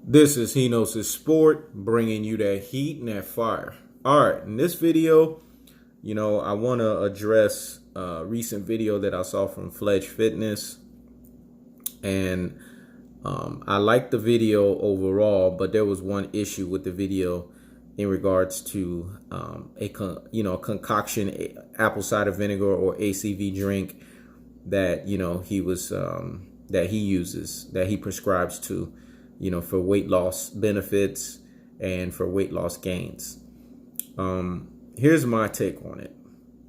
This is Hino's Sport, bringing you that heat and that fire. All right, in this video, I want to address a recent video that I saw from Fledge Fitness. And I liked the video overall, but there was one issue with the video in regards to a concoction, apple cider vinegar or ACV drink that, he uses, that he prescribes to, for weight loss benefits and for weight loss gains. Here's my take on it.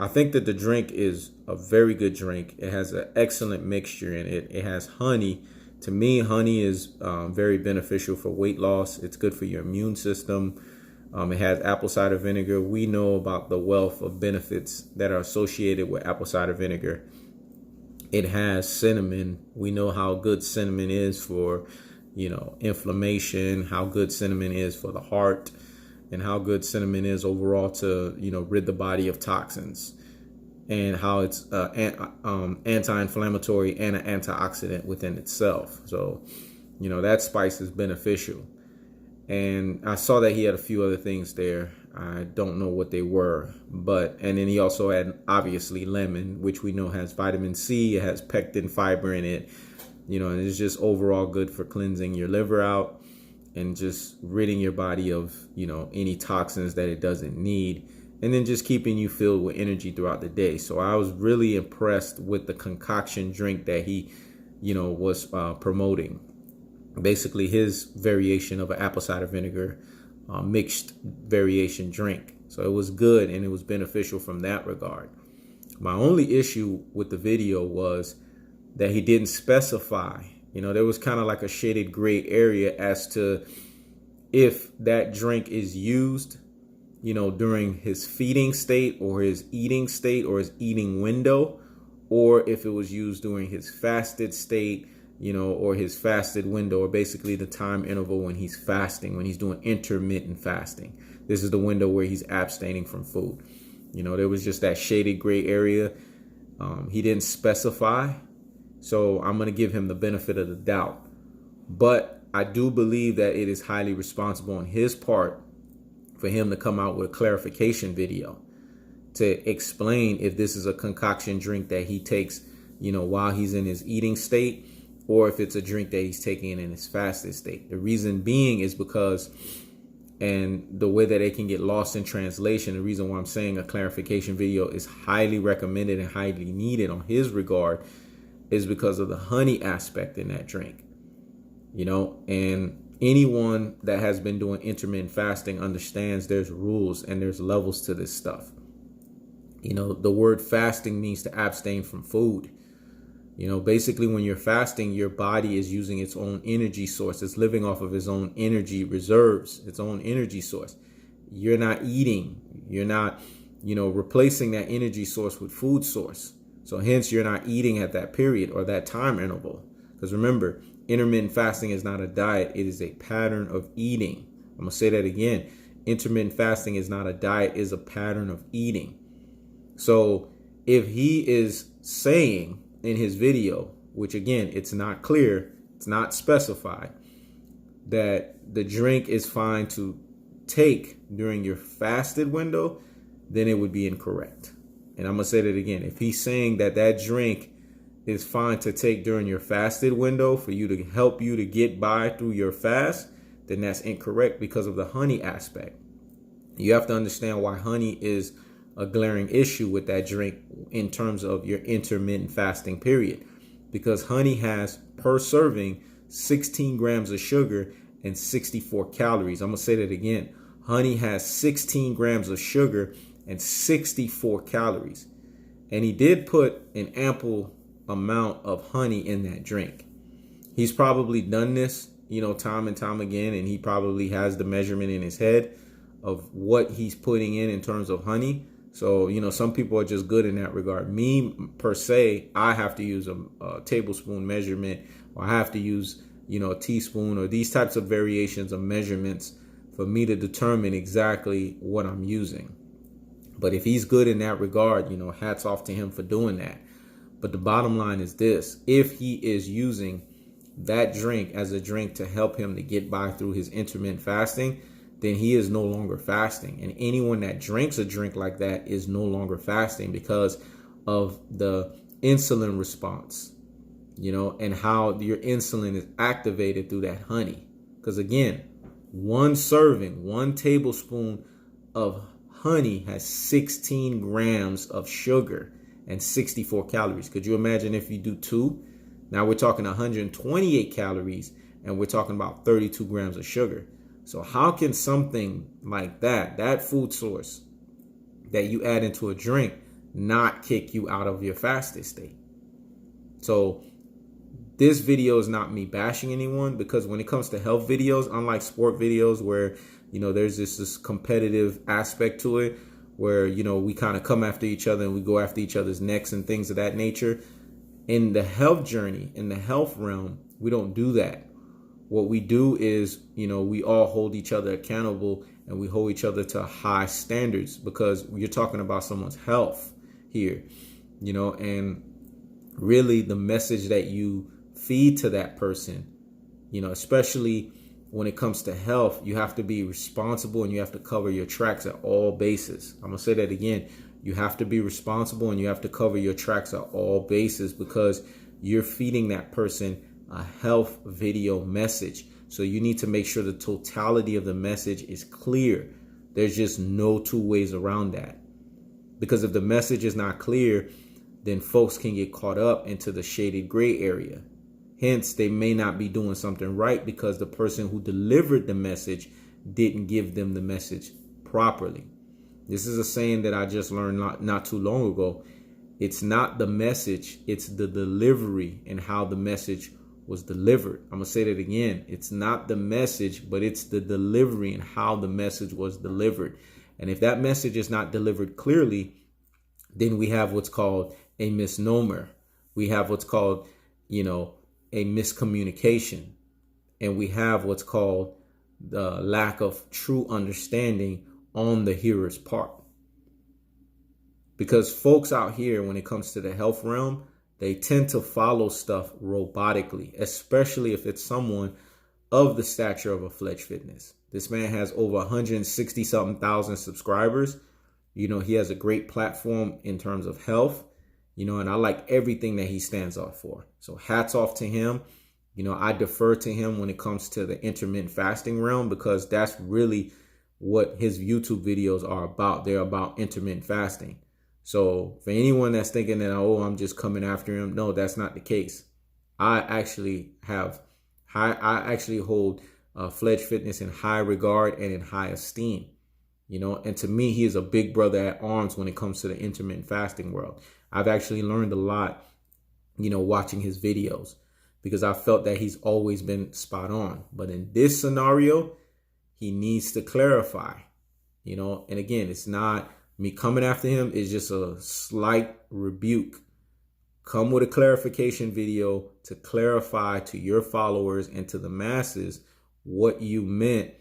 I think that the drink is a very good drink. It has an excellent mixture in it. It has honey. To me, honey is very beneficial for weight loss. It's good for your immune system. It has apple cider vinegar. We know about the wealth of benefits that are associated with apple cider vinegar. It has cinnamon. We know how good cinnamon is for inflammation, how good cinnamon is for the heart, and how good cinnamon is overall to, rid the body of toxins, and how it's anti-inflammatory and an antioxidant within itself. So, that spice is beneficial. And I saw that he had a few other things there. I don't know what they were, and then he also had obviously lemon, which we know has vitamin C. It has pectin fiber in it. And it's just overall good for cleansing your liver out and just ridding your body of, any toxins that it doesn't need, and then just keeping you filled with energy throughout the day. So I was really impressed with the concoction drink that he, was promoting. Basically his variation of an apple cider vinegar mixed variation drink. So it was good and it was beneficial from that regard. My only issue with the video was that he didn't specify. There was kind of like a shaded gray area as to if that drink is used, during his feeding state or his eating state or his eating window, or if it was used during his fasted state, or his fasted window, or basically the time interval when he's fasting, when he's doing intermittent fasting. This is the window where he's abstaining from food. There was just that shaded gray area. He didn't specify. So I'm going to give him the benefit of the doubt. But I do believe that it is highly responsible on his part for him to come out with a clarification video to explain if this is a concoction drink that he takes, while he's in his eating state, or if it's a drink that he's taking in his fasted state. The reason being is because, and the way that it can get lost in translation, the reason why I'm saying a clarification video is highly recommended and highly needed on his regard is because of the honey aspect in that drink. And anyone that has been doing intermittent fasting understands there's rules and there's levels to this stuff. The word fasting means to abstain from food. Basically when you're fasting, your body is using its own energy source. It's living off of its own energy reserves, its own energy source. You're not eating. You're not, replacing that energy source with food source. So hence you're not eating at that period or that time interval. Because remember, intermittent fasting is not a diet. It is a pattern of eating. I'm going to say that again. Intermittent fasting is not a diet, it is a pattern of eating. So if he is saying in his video, which again, it's not clear, it's not specified, that the drink is fine to take during your fasted window, then it would be incorrect. And I'm going to say that again. If he's saying that that drink is fine to take during your fasted window for you to help you to get by through your fast, then that's incorrect because of the honey aspect. You have to understand why honey is a glaring issue with that drink in terms of your intermittent fasting period. Because honey has, per serving, 16 grams of sugar and 64 calories. I'm going to say that again. Honey has 16 grams of sugar and 64 calories. And he did put an ample amount of honey in that drink. He's probably done this, time and time again, and he probably has the measurement in his head of what he's putting in terms of honey. So, some people are just good in that regard. Me, per se, I have to use a tablespoon measurement, or I have to use, a teaspoon, or these types of variations of measurements for me to determine exactly what I'm using. But if he's good in that regard, hats off to him for doing that. But the bottom line is this: if he is using that drink as a drink to help him to get by through his intermittent fasting, then he is no longer fasting. And anyone that drinks a drink like that is no longer fasting because of the insulin response, and how your insulin is activated through that honey. Because again, one serving, 1 tablespoon of honey has 16 grams of sugar and 64 calories. Could you imagine if you do 2? Now we're talking 128 calories and we're talking about 32 grams of sugar. So how can something like that food source that you add into a drink, not kick you out of your fasted state? So this video is not me bashing anyone, because when it comes to health videos, unlike sport videos where, there's this competitive aspect to it where, we kind of come after each other and we go after each other's necks and things of that nature. In the health journey, in the health realm, we don't do that. What we do is, we all hold each other accountable and we hold each other to high standards, because you're talking about someone's health here, and really the message that you feed to that person, especially when it comes to health, you have to be responsible and you have to cover your tracks at all bases. I'm going to say that again. You have to be responsible and you have to cover your tracks at all bases, because you're feeding that person a health video message. So you need to make sure the totality of the message is clear. There's just no 2 ways around that. Because if the message is not clear, then folks can get caught up into the shaded gray area. Hence, they may not be doing something right because the person who delivered the message didn't give them the message properly. This is a saying that I just learned not too long ago. It's not the message, it's the delivery and how the message was delivered. I'm going to say that again. It's not the message, but it's the delivery and how the message was delivered. And if that message is not delivered clearly, then we have what's called a misnomer. We have what's called, a miscommunication. And we have what's called the lack of true understanding on the hearer's part. Because folks out here, when it comes to the health realm, they tend to follow stuff robotically, especially if it's someone of the stature of a Fledge Fitness. This man has over 160 something thousand subscribers. He has a great platform in terms of health, and I like everything that he stands up for. So hats off to him. I defer to him when it comes to the intermittent fasting realm, because that's really what his YouTube videos are about. They're about intermittent fasting. So for anyone that's thinking that, I'm just coming after him, no, that's not the case. I actually hold Fledge Fitness in high regard and in high esteem, and to me, he is a big brother at arms when it comes to the intermittent fasting world. I've actually learned a lot, watching his videos, because I felt that he's always been spot on. But in this scenario, he needs to clarify, and again, it's not me coming after him, is just a slight rebuke. Come with a clarification video to clarify to your followers and to the masses what you meant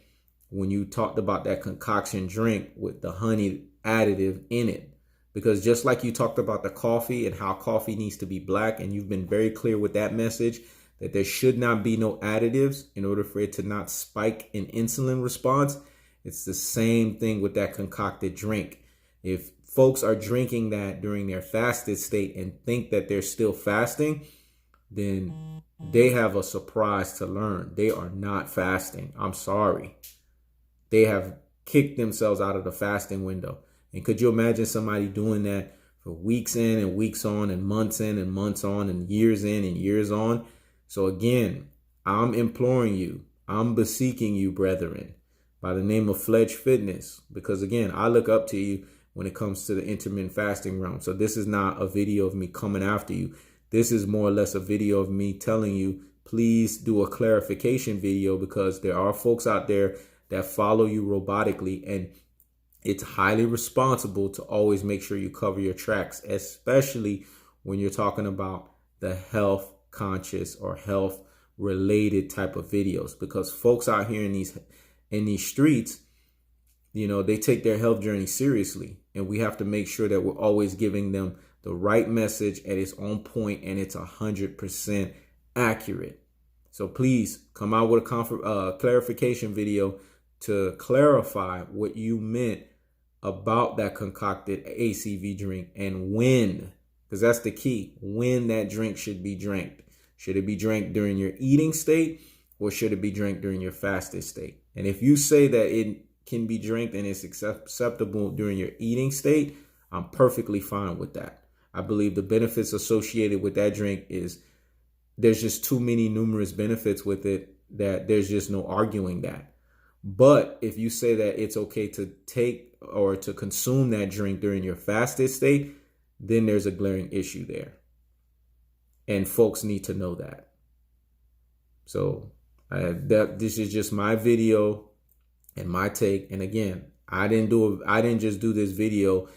when you talked about that concoction drink with the honey additive in it. Because just like you talked about the coffee and how coffee needs to be black, and you've been very clear with that message, that there should not be no additives in order for it to not spike an insulin response. It's the same thing with that concocted drink. If folks are drinking that during their fasted state and think that they're still fasting, then they have a surprise to learn. They are not fasting. I'm sorry. They have kicked themselves out of the fasting window. And could you imagine somebody doing that for weeks in and weeks on and months in and months on and years in and years on? So again, I'm imploring you, I'm beseeching you, brethren, by the name of Fledge Fitness, because again, I look up to you when it comes to the intermittent fasting realm. So this is not a video of me coming after you. This is more or less a video of me telling you, please do a clarification video, because there are folks out there that follow you robotically, and it's highly responsible to always make sure you cover your tracks, especially when you're talking about the health conscious or health related type of videos, because folks out here in these streets, they take their health journey seriously, and we have to make sure that we're always giving them the right message and it's on point and it's 100% accurate. So please come out with a clarification video to clarify what you meant about that concocted ACV drink and when, because that's the key, when that drink should be drank. Should it be drank during your eating state or should it be drank during your fasted state? And if you say that it can be drank and it's acceptable during your eating state, I'm perfectly fine with that. I believe the benefits associated with that drink is there's just too many numerous benefits with it that there's just no arguing that. But if you say that it's okay to take or to consume that drink during your fasted state, then there's a glaring issue there. And folks need to know that. So this is just my video and my take. And again, I didn't just do this video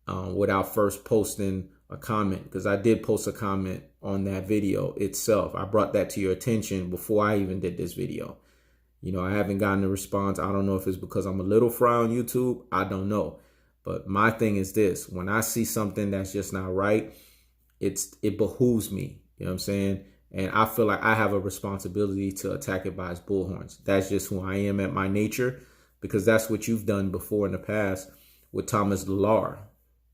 without first posting a comment, because I did post a comment on that video itself. I brought that to your attention before I even did this video. You know, I haven't gotten a response. I don't know if it's because I'm a little fry on YouTube. I don't know. But my thing is this: when I see something that's just not right, it behooves me. You know what I'm saying? And I feel like I have a responsibility to attack it by its bullhorns. That's just who I am at my nature, because that's what you've done before in the past with Thomas Delauer.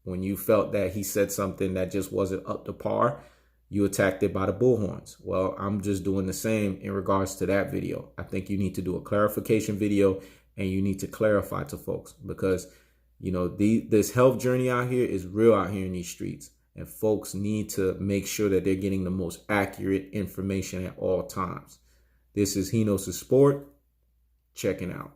When you felt that he said something that just wasn't up to par, you attacked it by the bullhorns. Well, I'm just doing the same in regards to that video. I think you need to do a clarification video and you need to clarify to folks, because, you know, this health journey out here is real out here in these streets. And folks need to make sure that they're getting the most accurate information at all times. This is He Knows His Sport. Checking out.